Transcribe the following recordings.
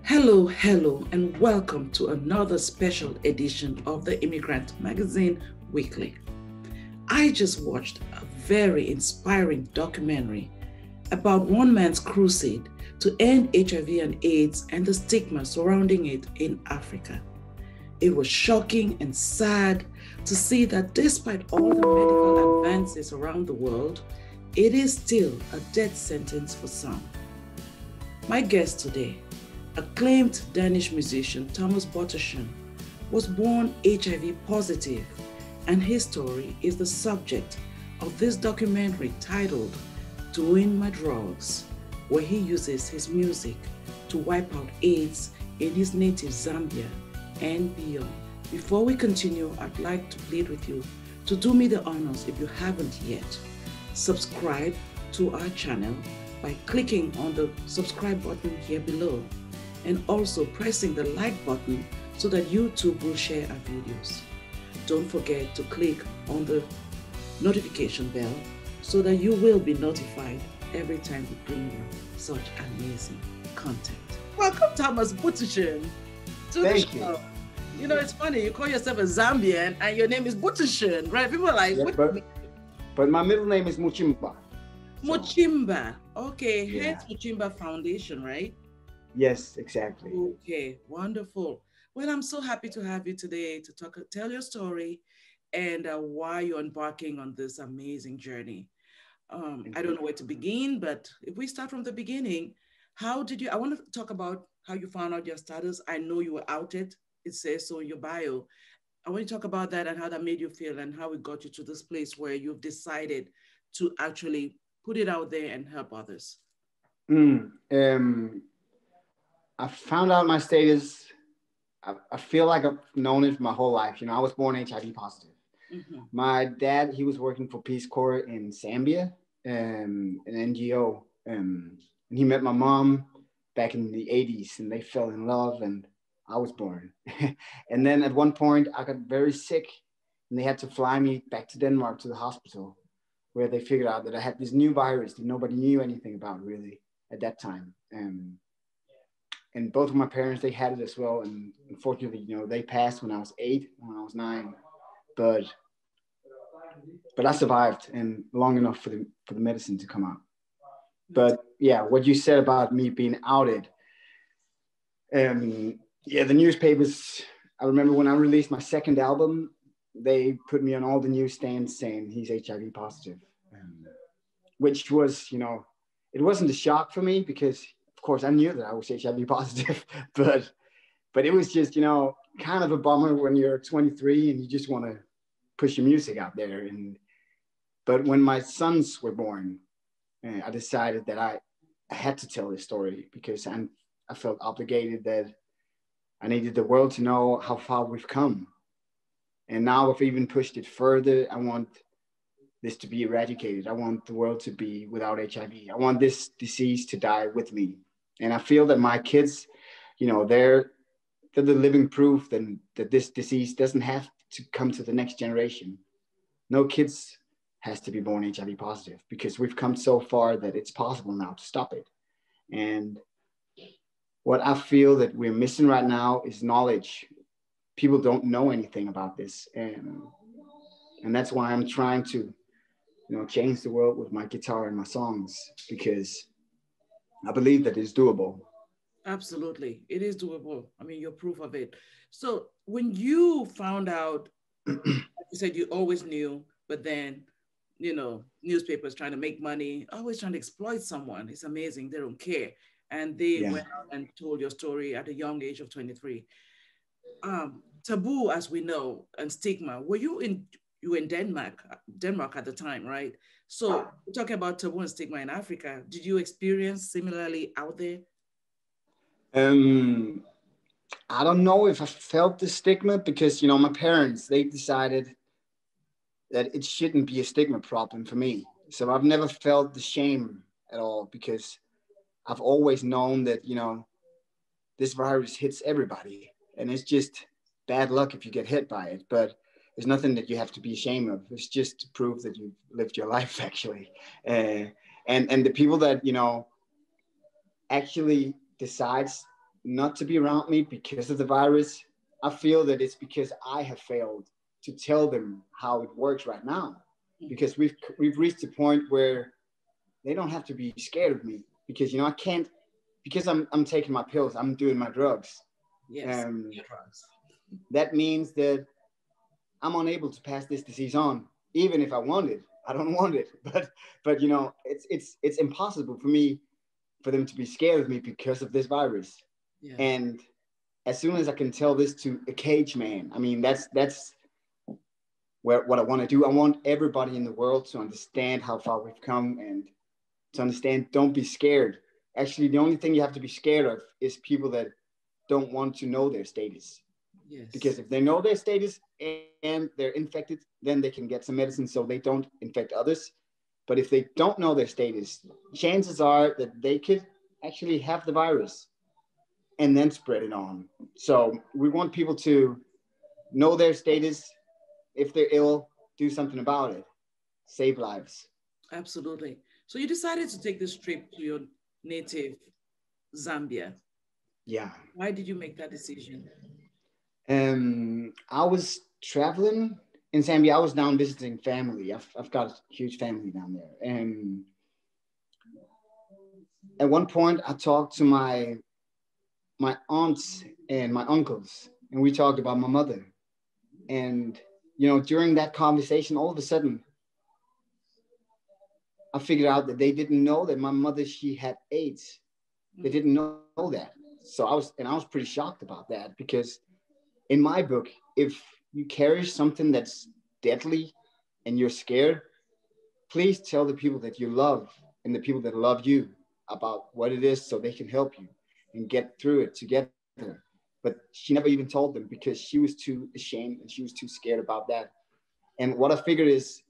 Hello, hello, and welcome to another special edition of the Immigrant Magazine Weekly. I just watched a very inspiring documentary about one man's crusade to end HIV and AIDS and the stigma surrounding it in Africa. It was shocking and sad to see that despite all the medical advances around the world, it is still a death sentence for some. My guest today, acclaimed Danish musician Thomas Buttenschøn, was born HIV positive, and his story is the subject of this documentary titled Doin My Drugs, where he uses his music to wipe out AIDS in his native Zambia and beyond. Before we continue, I'd like to plead with you to do me the honors, if you haven't yet. Subscribe to our channel by clicking on the subscribe button here below, and also pressing the like button so that YouTube will share our videos. Don't forget to click on the notification bell so that you will be notified every time we bring you such amazing content. Welcome, Thomas Buttenschøn, to the show. You know, it's funny, you call yourself a Zambian and your name is Buttenschøn, right? People are like, yeah, what? But my middle name is Muchimba. Muchimba. Okay, Yeah. hence Muchimba Foundation, right? Yes, exactly. Okay, wonderful. Well, I'm so happy to have you today to tell your story and why you're embarking on this amazing journey. I don't know where to begin, but if we start from the beginning, I want to talk about how you found out your status. I know you were outed. It says so in your bio. I want to talk about that and how that made you feel and how it got you to this place where you've decided to actually put it out there and help others. I found out my status. I feel like I've known it my whole life. You know, I was born HIV positive. Mm-hmm. My dad, he was working for Peace Corps in Zambia, an NGO. And he met my mom back in the 80s and they fell in love and I was born. And then at one point I got very sick and they had to fly me back to Denmark to the hospital where they figured out that I had this new virus that nobody knew anything about really at that time. And both of my parents, they had it as well. And unfortunately, you know, they passed when I was 8, when I was 9. But I survived and long enough for the medicine to come out. But yeah, what you said about me being outed. Yeah, the newspapers, I remember when I released my second album, they put me on all the newsstands saying he's HIV positive. Which was, you know, it wasn't a shock for me because of course, I knew that I was HIV positive, but it was just, you know, kind of a bummer when you're 23 and you just want to push your music out there. But when my sons were born, I decided that I had to tell this story because I felt obligated that I needed the world to know how far we've come. And now I've even pushed it further. I want this to be eradicated. I want the world to be without HIV. I want this disease to die with me. And I feel that my kids, you know, they're the living proof that this disease doesn't have to come to the next generation. No kids has to be born HIV positive because we've come so far that it's possible now to stop it. And what I feel that we're missing right now is knowledge. People don't know anything about this. And that's why I'm trying to, you know, change the world with my guitar and my songs because I believe that it's doable. Absolutely. It is doable. I mean, you're proof of it. So when you found out, like you said, you always knew, but then, you know, newspapers trying to make money, always trying to exploit someone. It's amazing. They don't care. And they went out and told your story at a young age of 23. Taboo, as we know, and stigma, you were in Denmark at the time, right? So talking about taboo and stigma in Africa, did you experience similarly out there? I don't know if I felt the stigma because, you know, my parents, they decided that it shouldn't be a stigma problem for me. So I've never felt the shame at all because I've always known that, you know, this virus hits everybody and it's just bad luck if you get hit by it. But there's nothing that you have to be ashamed of. It's just to prove that you've lived your life actually. And the people that, you know, actually decides not to be around me because of the virus. I feel that it's because I have failed to tell them how it works right now, because we've reached a point where they don't have to be scared of me, because I can't, because I'm taking my pills, I'm doing my drugs. Yes, drugs. That means that I'm unable to pass this disease on, even if I want it. I don't want it, but it's impossible for me, for them to be scared of me because of this virus. Yeah. And as soon as I can tell this to a cage man, I mean, that's what I want to do. I want everybody in the world to understand how far we've come, and to understand, don't be scared. Actually, the only thing you have to be scared of is people that don't want to know their status. Yes. Because if they know their status and they're infected, then they can get some medicine so they don't infect others. But if they don't know their status, chances are that they could actually have the virus and then spread it on. So we want people to know their status. If they're ill, do something about it. Save lives. Absolutely. So you decided to take this trip to your native Zambia. Yeah. Why did you make that decision? I was traveling in Zambia. I was down visiting family. I've got a huge family down there. And at one point, I talked to my aunts and my uncles, and we talked about my mother. And during that conversation, all of a sudden, I figured out that they didn't know that my mother, she had AIDS. They didn't know that. So I was pretty shocked about that, because in my book, if you carry something that's deadly and you're scared, please tell the people that you love and the people that love you about what it is, so they can help you and get through it together. But she never even told them, because she was too ashamed and she was too scared about that. And what I figured is,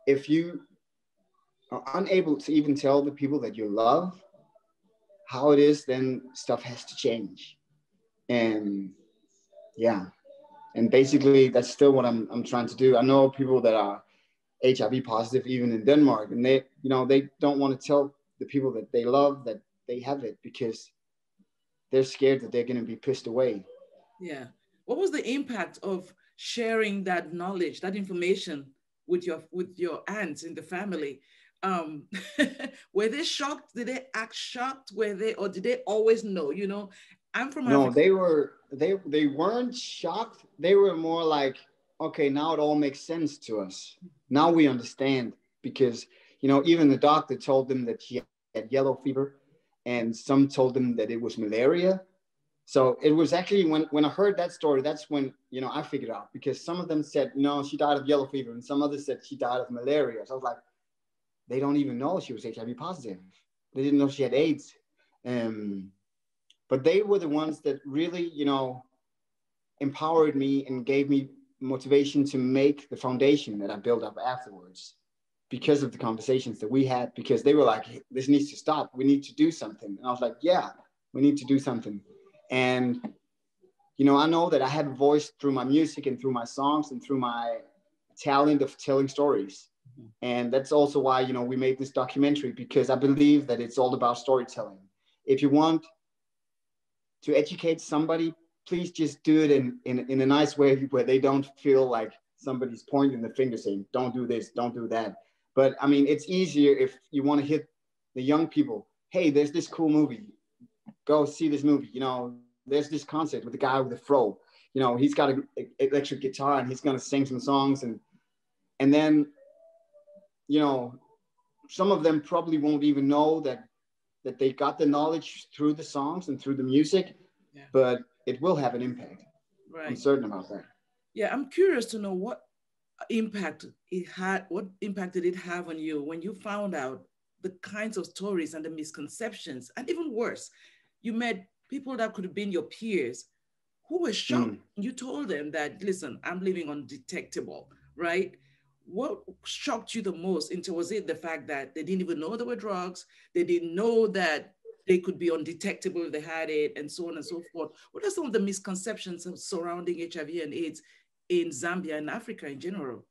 if you are unable to even tell the people that you love how it is, then stuff has to change. And yeah, and basically that's still what I'm trying to do. I know people that are HIV positive even in Denmark, and they don't want to tell the people that they love that they have it, because they're scared that they're going to be pissed away. Yeah. What was the impact of sharing that knowledge, that information with your aunts in the family? Um, were they shocked? Did they act shocked? Or did they always know? I'm from No, Africa. they weren't shocked. They were more like, okay, now it all makes sense to us. Now we understand, because even the doctor told them that she had yellow fever, and some told them that it was malaria. So it was actually, when I heard that story, that's when I figured out, because some of them said no, she died of yellow fever, and some others said she died of malaria. So I was like, they don't even know she was HIV positive. They didn't know she had AIDS. But they were the ones that really, empowered me and gave me motivation to make the foundation that I built up afterwards, because of the conversations that we had, because they were like, hey, this needs to stop. We need to do something. And I was like, yeah, we need to do something. And, I know that I have a voice through my music and through my songs and through my talent of telling stories. And that's also why, we made this documentary, because I believe that it's all about storytelling. If you want to educate somebody, please just do it in a nice way, where they don't feel like somebody's pointing the finger saying, don't do this, don't do that. But I mean, it's easier if you want to hit the young people. Hey, there's this cool movie. Go see this movie. There's this concert with the guy with the fro. He's got an electric guitar and he's going to sing some songs. And then, some of them probably won't even know that they got the knowledge through the songs and through the music, yeah. But it will have an impact. Right. I'm certain about that. Yeah, I'm curious to know what impact did it have on you when you found out the kinds of stories and the misconceptions, and even worse, you met people that could have been your peers who were shocked. You told them that, listen, I'm living undetectable, right? What shocked you the most? Was it the fact that they didn't even know there were drugs? They didn't know that they could be undetectable if they had it, and so on and so forth. What are some of the misconceptions surrounding HIV and AIDS in Zambia and Africa in general?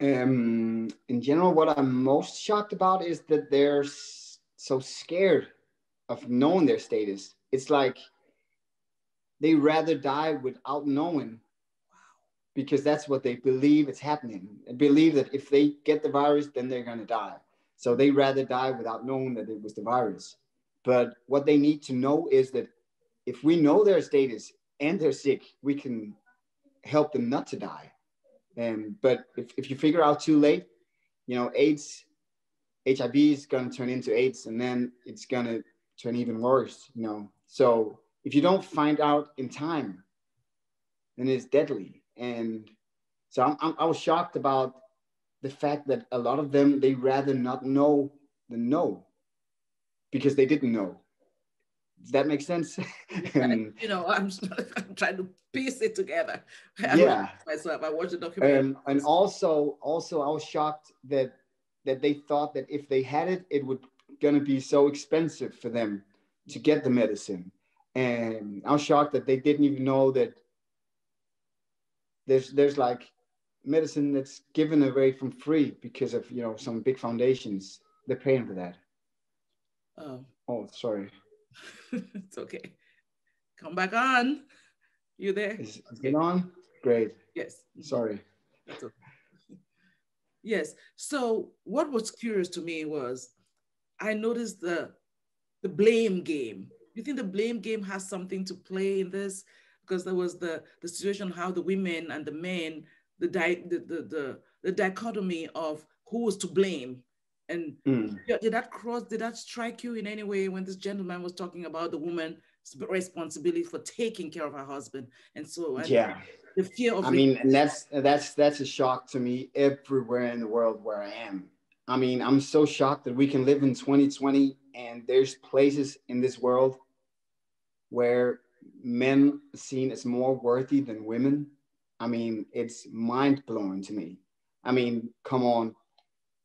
In general, what I'm most shocked about is that they're so scared of knowing their status. it's like they rather die without knowing, because that's what they believe is happening. They believe that if they get the virus, then they're going to die. So they rather die without knowing that it was the virus. But what they need to know is that if we know their status and they're sick, we can help them not to die. But if you figure out too late, you know, HIV is going to turn into AIDS, and then it's going to turn even worse, you know. So if you don't find out in time, then it's deadly. And so I was shocked about the fact that a lot of them, they rather not know than know, because they didn't know. Does that make sense? You know, I'm trying to piece it together. Yeah. Myself, I watched the documentary. And also, I was shocked that they thought that if they had it, it would gonna be so expensive for them to get the medicine. And I was shocked that they didn't even know that there's like medicine that's given away from free because of, you know, some big foundations. They're paying for that. Oh, sorry. It's okay. Come back on. You there? Is it on? Great. Yes. Sorry. That's okay. Yes. So what was curious to me was I noticed the blame game. You think the blame game has something to play in this? Because there was the situation how the women and the men, the dichotomy of who was to blame. And did that strike you in any way when this gentleman was talking about the woman's responsibility for taking care of her husband? And so, yeah, the fear of, I mean, and that's a shock to me everywhere in the world where I am. I mean, I'm so shocked that we can live in 2020 and there's places in this world where men are seen as more worthy than women. I mean, it's mind-blowing to me. I mean, come on.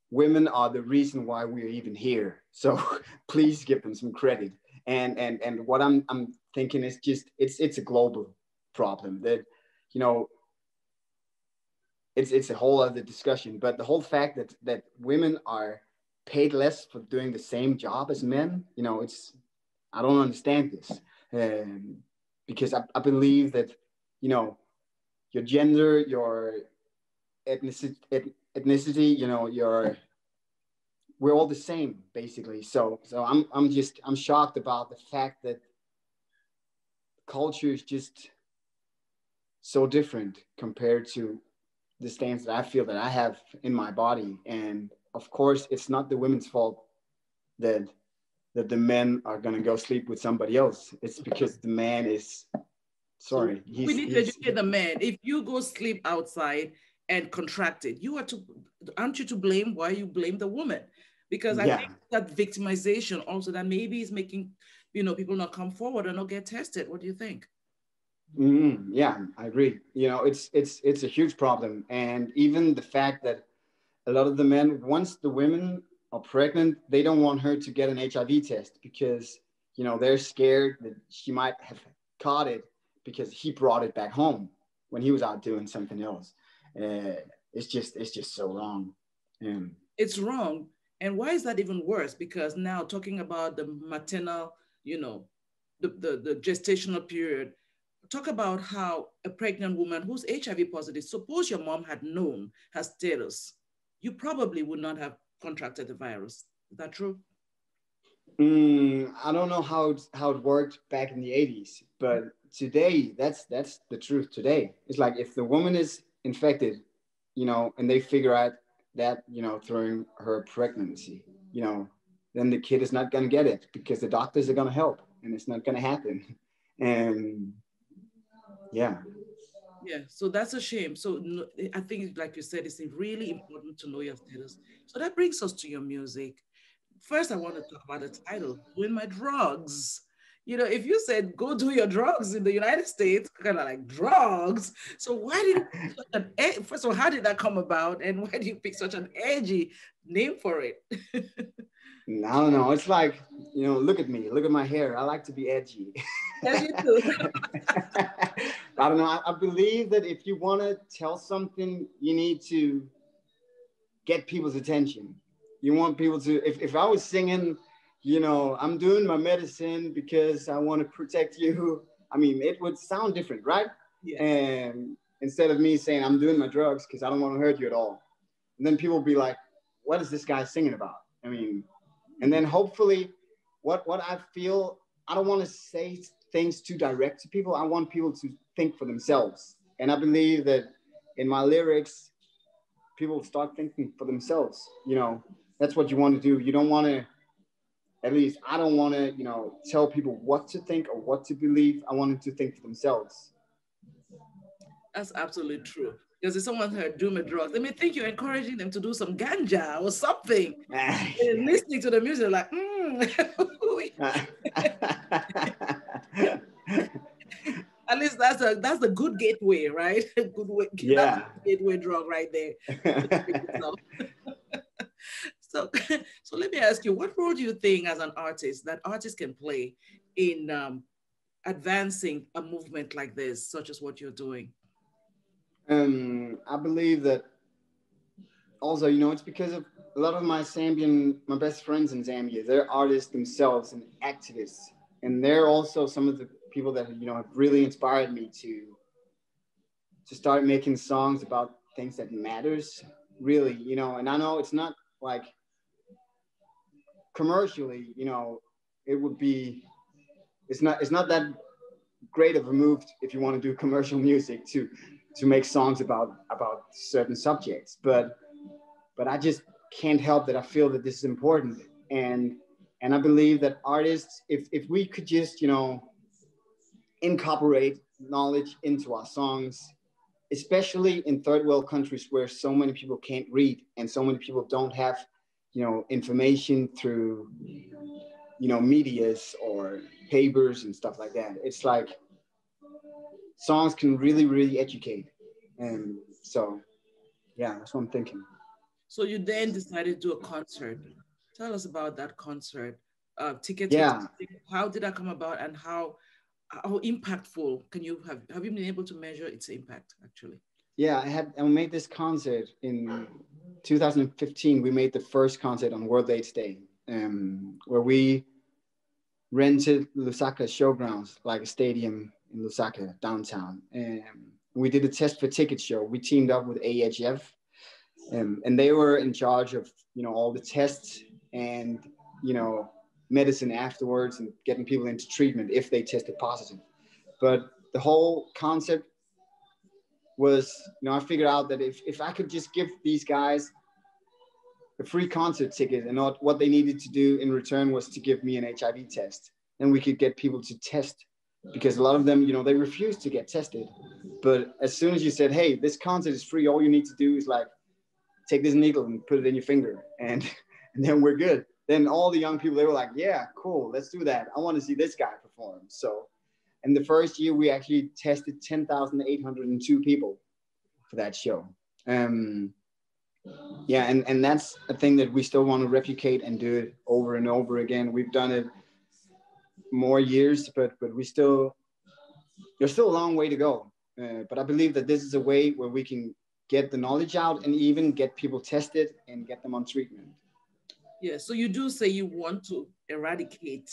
Women are the reason why we're even here. So please give them some credit. And what I'm thinking is just it's a global problem that, you know, it's a whole other discussion. But the whole fact that women are paid less for doing the same job as men, you know, I don't understand this. Because I believe that, you know, your gender, your ethnicity, you know, we're all the same basically. So I'm shocked about the fact that culture is just so different compared to the stance that I feel that I have in my body. And of course, it's not the women's fault that the men are going to go sleep with somebody else. It's because the man is, sorry. So we need to educate the man. If you go sleep outside and contract it, aren't you to blame? Why you blame the woman? Because I think that victimization also that maybe is making, you know, people not come forward and not get tested. What do you think? Yeah, I agree. You know, it's a huge problem. And even the fact that a lot of the men, once the women are pregnant, they don't want her to get an HIV test because, you know, they're scared that she might have caught it because he brought it back home when he was out doing something else. It's just so wrong. It's wrong. And why is that even worse? Because now talking about the maternal, you know, the gestational period, talk about how a pregnant woman who's HIV positive, suppose your mom had known her status, you probably would not have contracted the virus. Is that true? I don't know how it worked back in the 80s, but today that's the truth today. It's like if the woman is infected, you know, and they figure out that, you know, during her pregnancy, you know, then the kid is not going to get it because the doctors are going to help and it's not going to happen. And yeah. Yeah, so that's a shame. So I think, like you said, it's really important to know your status. So that brings us to your music. First, I want to talk about the title, Doin My Drugs. You know, if you said go do your drugs in the United States, kind of like drugs. So why did you pick such first of all, how did that come about? And why do you pick such an edgy name for it? No, it's like, you know, look at me, look at my hair. I like to be edgy. Yes, you do. I don't know. I believe that if you want to tell something, you need to get people's attention. You want people to, if I was singing, you know, I'm doing my medicine because I want to protect you. I mean, it would sound different, right? Yeah. And instead of me saying I'm doing my drugs because I don't want to hurt you at all. And then people will be like, what is this guy singing about? I mean, and then hopefully what I feel, I don't want to say things too direct to people. I want people to think for themselves. And I believe that in my lyrics, people start thinking for themselves. You know, that's what you want to do. You don't want to, at least I don't want to, you know, tell people what to think or what to believe. I want them to think for themselves. That's absolutely true. Because if someone heard do my drugs, they may think you're encouraging them to do some ganja or something. And listening to the music, like, At least that's a good gateway, right? Good way, yeah. That's a gateway drug right there. So, so let me ask you, what role do you think as an artist that artists can play in advancing a movement like this, such as what you're doing? I believe that also, you know, it's because of a lot of my best friends in Zambia, they're artists themselves and activists. And they're also some of the people that, you know, have really inspired me to start making songs about things that matters, really, you know. And I know it's not like commercially, you know, it would be, it's not that great of a move if you want to do commercial music to make songs about certain subjects, but I just can't help that I feel that this is important. And I believe that artists, if we could just, you know, incorporate knowledge into our songs, especially in third world countries where so many people can't read and so many people don't have, you know, information through, you know, medias or papers and stuff like that. It's like songs can really, really educate. And so, yeah, that's what I'm thinking. So you then decided to do a concert. Tell us about that concert. Tickets were Yeah. taken. How did that come about, and how impactful can you have you been able to measure its impact actually? Yeah, I made this concert in 2015. We made the first concert on World AIDS Day, where we rented Lusaka Showgrounds, like a stadium in Lusaka downtown. And we did a test for ticket show. We teamed up with AHF, and they were in charge of, you know, all the tests and, you know, medicine afterwards and getting people into treatment if they tested positive. But the whole concept was, you know, I figured out that if I could just give these guys a free concert ticket and not what they needed to do in return was to give me an HIV test, then we could get people to test, because a lot of them, you know, they refused to get tested. But as soon as you said, hey, this concert is free, all you need to do is like take this needle and put it in your finger, and then we're good. Then all the young people, they were like, yeah, cool, let's do that. I want to see this guy perform. So in the first year, we actually tested 10,802 people for that show. Yeah, and that's a thing that we still want to replicate and do it over and over again. We've done it more years, but there's still a long way to go. But I believe that this is a way where we can get the knowledge out and even get people tested and get them on treatment. Yeah, so you do say you want to eradicate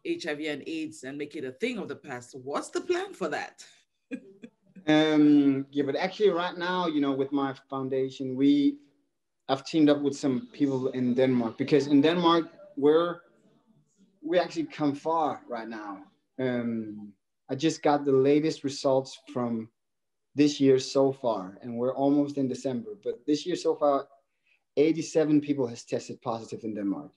HIV and AIDS and make it a thing of the past. What's the plan for that? Yeah, but actually right now, you know, with my foundation, I've teamed up with some people in Denmark, because in Denmark, we actually come far right now. I just got the latest results from this year so far, and we're almost in December. But this year so far, 87 people has tested positive in Denmark,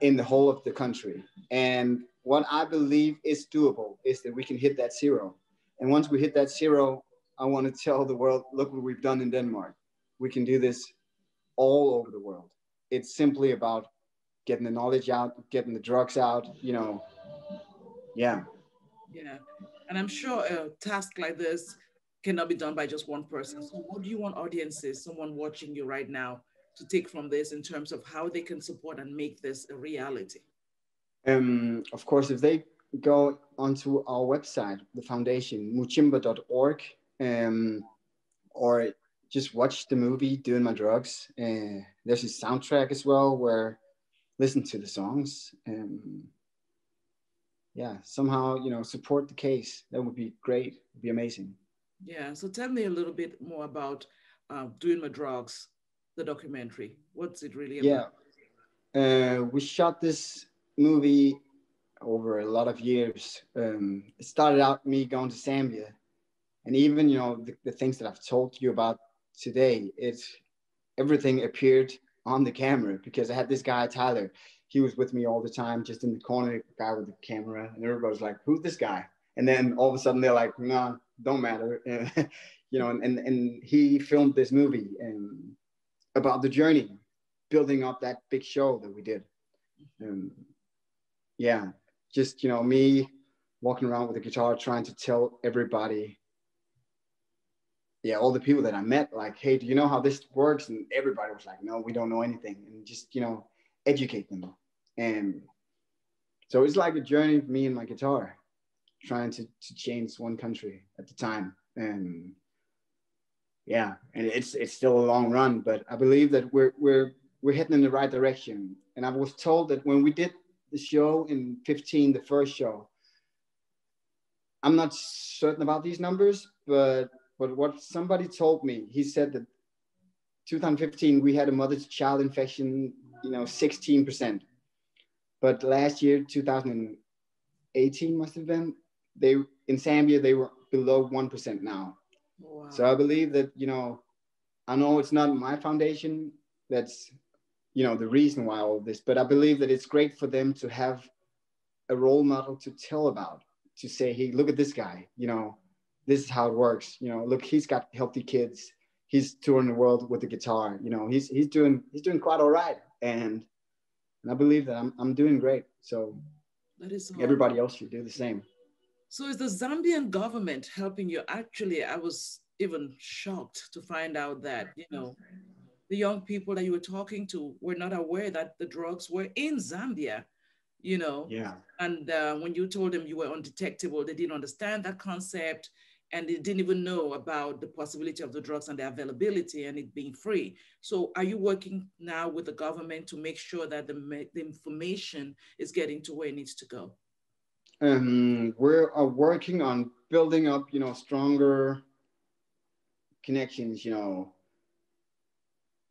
in the whole of the country. And what I believe is doable is that we can hit that zero. And once we hit that zero, I want to tell the world, look what we've done in Denmark. We can do this all over the world. It's simply about getting the knowledge out, getting the drugs out, you know. Yeah. Yeah, and I'm sure a task like this cannot be done by just one person. So what do you want audiences, someone watching you right now, to take from this in terms of how they can support and make this a reality? Of course, if they go onto our website, the foundation, muchimba.org, or just watch the movie Doing My Drugs. There's a soundtrack as well where listen to the songs and yeah, somehow, you know, support the case. That would be great. It'd be amazing. Yeah. So tell me a little bit more about Doing My Drugs, the documentary. What's it really about? Yeah, we shot this movie over a lot of years. It started out me going to Zambia, and even, you know, the things that I've told you about today, it's everything appeared on the camera because I had this guy Tyler. He was with me all the time, just in the corner, guy with the camera, and everybody was like, "Who's this guy?" And then all of a sudden they're like, "Nah, don't matter," you know. And he filmed this movie and about the journey, building up that big show that we did. And yeah, just, you know, me walking around with a guitar trying to tell everybody, yeah, all the people that I met, like, hey, do you know how this works? And everybody was like, no, we don't know anything. And just, you know, educate them. And so it's like a journey for me and my guitar, trying to change one country at the time. And yeah, and it's still a long run, but I believe that we're heading in the right direction. And I was told that when we did the show in 15, the first show, I'm not certain about these numbers, but what somebody told me, he said that 2015 we had a mother-to-child infection, you know, 16%. But last year, 2018 must have been, they in Zambia they were below 1% now. Wow. So I believe that, you know, I know it's not my foundation that's, you know, the reason why all of this, but I believe that it's great for them to have a role model to tell about, to say, hey, look at this guy, you know, this is how it works. You know, look, he's got healthy kids. He's touring the world with the guitar. You know, he's doing quite all right. And I believe that I'm doing great. So That is so everybody else should do the same. So is the Zambian government helping you? Actually, I was even shocked to find out that, the young people that you were talking to were not aware that the drugs were in Zambia, you know. Yeah. And when you told them you were undetectable, they didn't understand that concept and they didn't even know about the possibility of the drugs and the availability and it being free. So are you working now with the government to make sure that the information is getting to where it needs to go? We're working on building up, you know, stronger connections. You know,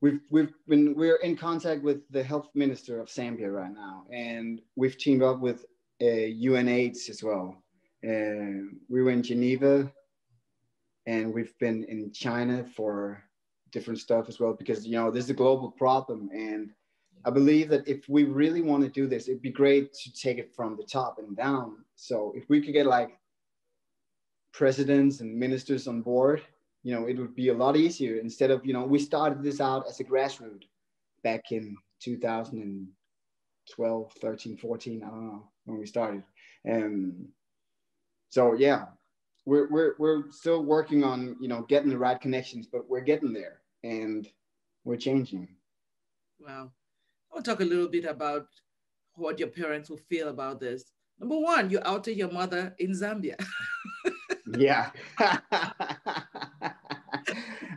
we're in contact with the health minister of Zambia right now, and we've teamed up with UNAIDS as well. We were in Geneva, and we've been in China for different stuff as well, because, you know, this is a global problem, and I believe that if we really want to do this, it'd be great to take it from the top and down. So if we could get like presidents and ministers on board, you know, it would be a lot easier, instead of, you know, we started this out as a grassroots back in 2012, 13, 14, I don't know when we started. So yeah, we're still working on, you know, getting the right connections, but we're getting there and we're changing. Wow. I want to talk a little bit about what your parents will feel about this. Number one, you outed your mother in Zambia. Yeah.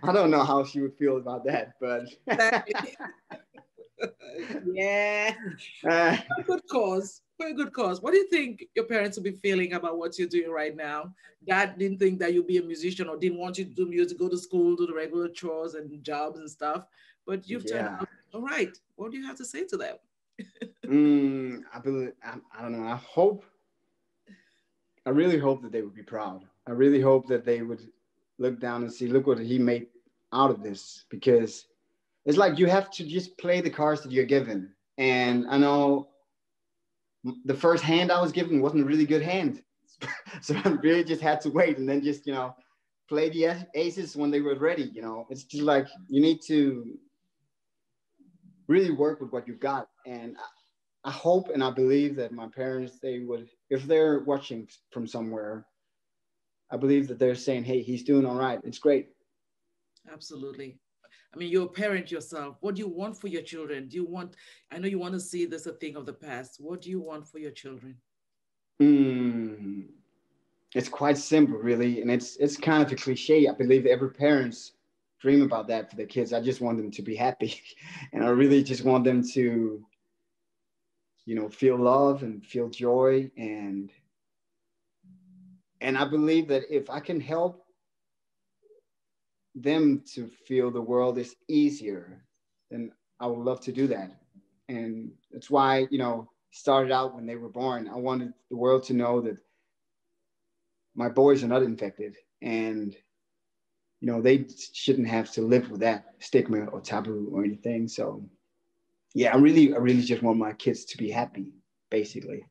I don't know how she would feel about that, but yeah. For a good cause. For a good cause. What do you think your parents will be feeling about what you're doing right now? Dad didn't think that you'd be a musician or didn't want you to do music, go to school, do the regular chores and jobs and stuff. But you've turned out all right. What do you have to say to them? I believe, I don't know. I really hope that they would be proud. I really hope that they would look down and see, look what he made out of this, because it's like you have to just play the cards that you're given. And I know the first hand I was given wasn't a really good hand. So I really just had to wait and then just, you know, play the aces when they were ready. You know, it's just like you need to really work with what you've got. And I hope and I believe that my parents, they would, if they're watching from somewhere, I believe that they're saying, hey, he's doing all right. It's great. Absolutely. I mean, you're a parent yourself. What do you want for your children? I know you want to see this a thing of the past. What do you want for your children? It's quite simple, really. And it's kind of a cliche. I believe every parent's dream about that for their kids. I just want them to be happy. And I really just want them to feel love and feel joy. And I believe that if I can help them to feel the world is easier, then I would love to do that. And that's why, started out when they were born. I wanted the world to know that my boys are not infected, and they shouldn't have to live with that stigma or taboo or anything. So yeah, I really just want my kids to be happy, basically.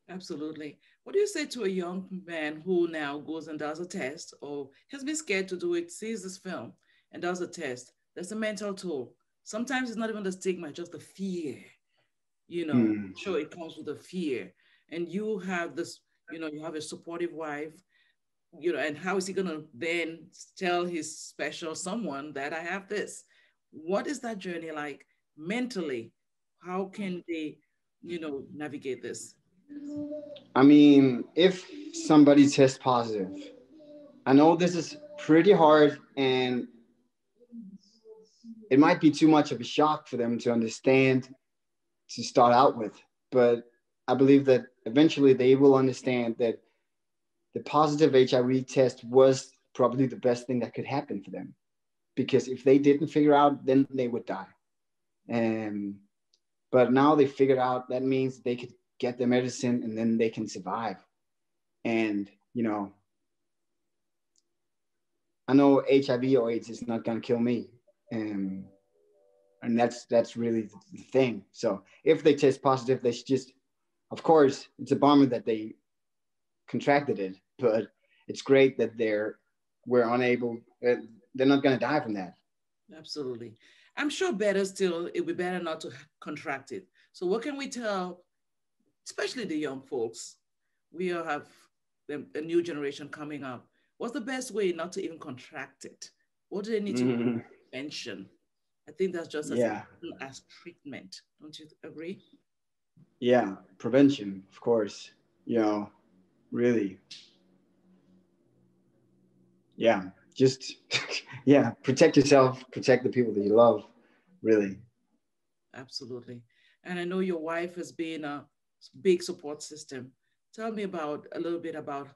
Absolutely. What do you say to a young man who now goes and does a test, or has been scared to do it, sees this film and does a test? There's a mental toll. Sometimes it's not even the stigma, just the fear. Sure, it comes with the fear. And you have this, you have a supportive wife, and how is he going to then tell his special someone that I have this? What is that journey like mentally? How can they, navigate this? I mean, if somebody tests positive, I know this is pretty hard, and it might be too much of a shock for them to understand to start out with. But I believe that eventually they will understand that the positive HIV test was probably the best thing that could happen for them. Because if they didn't figure out, then they would die. But now they figured out, that means they could get the medicine and then they can survive. And, I know HIV or AIDS is not going to kill me. And that's really the thing. So if they test positive, they should just, of course, it's a bummer that they contracted it, but it's great that they're not going to die from that. Absolutely. I'm sure better still, it would be better not to contract it. So what can we tell, especially the young folks? We all have a new generation coming up. What's the best way not to even contract it? What do they need to mention? I think that's just as important as treatment. Don't you agree? Yeah, prevention, of course. Really. Yeah, just protect yourself, protect the people that you love, really. Absolutely. And I know your wife has been a big support system. Tell me a little bit about,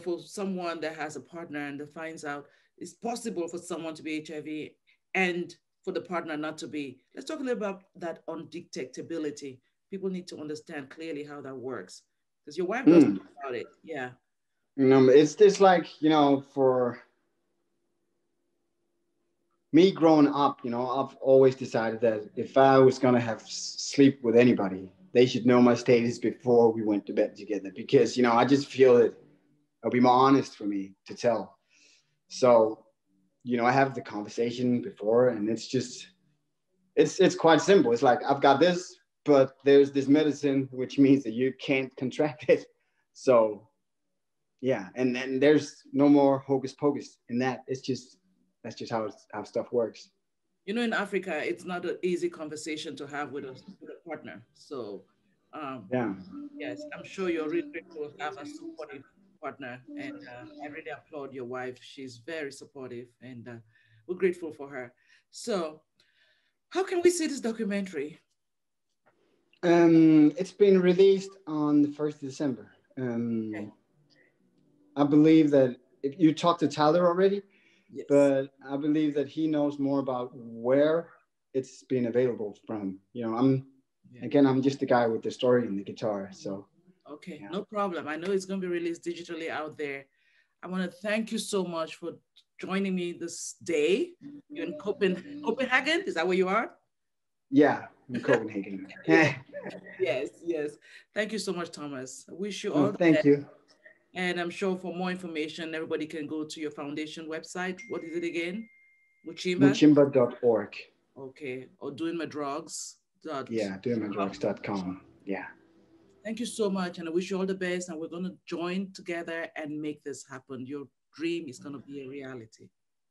for someone that has a partner and that finds out it's possible for someone to be HIV and for the partner not to be. Let's talk a little about that undetectability. People need to understand clearly how that works, because your wife knows about it. Yeah. It's just like, for me growing up, I've always decided that if I was going to have sleep with anybody, they should know my status before we went to bed together, because, I just feel that it'll be more honest for me to tell. So, I have the conversation before, and it's quite simple. It's like, I've got this, but there's this medicine, which means that you can't contract it. So yeah, and there's no more hocus pocus in that. That's just how stuff works. In Africa, it's not an easy conversation to have with a partner. So yes, I'm sure you're really grateful to have a supportive partner, and I really applaud your wife. She's very supportive, and we're grateful for her. So how can we see this documentary? It's been released on the 1st of December. Okay. I believe that if you talked to Tyler already, yes, but I believe that he knows more about where it's been available from. I'm just the guy with the story and the guitar. So okay, no problem. I know it's going to be released digitally out there. I want to thank you so much for joining me this day. You're in Copenhagen. Is that where you are? Yeah, in Copenhagen. Yes. Thank you so much, Thomas. I wish you all the best. Thank you. And I'm sure for more information, everybody can go to your foundation website. What is it again? Muchimba.org. Okay. Or Doin My Drugs. Yeah, doinmydrugs.com. Yeah. Thank you so much. And I wish you all the best. And we're going to join together and make this happen. Your dream is going to be a reality.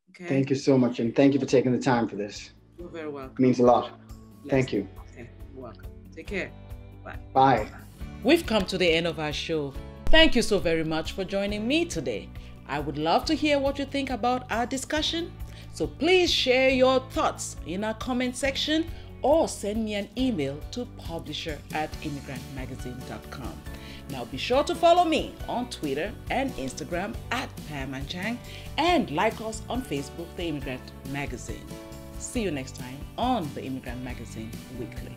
Okay. Thank you so much. And thank you for taking the time for this. You're very welcome. It means a lot. Yes. Thank you. Okay. You're welcome. Take care. Bye. Bye. We've come to the end of our show. Thank you so very much for joining me today. I would love to hear what you think about our discussion. So please share your thoughts in our comment section or send me an email to publisher@immigrantmagazine.com. Now be sure to follow me on Twitter and Instagram @Anchang and like us on Facebook, The Immigrant Magazine. See you next time on The Immigrant Magazine Weekly.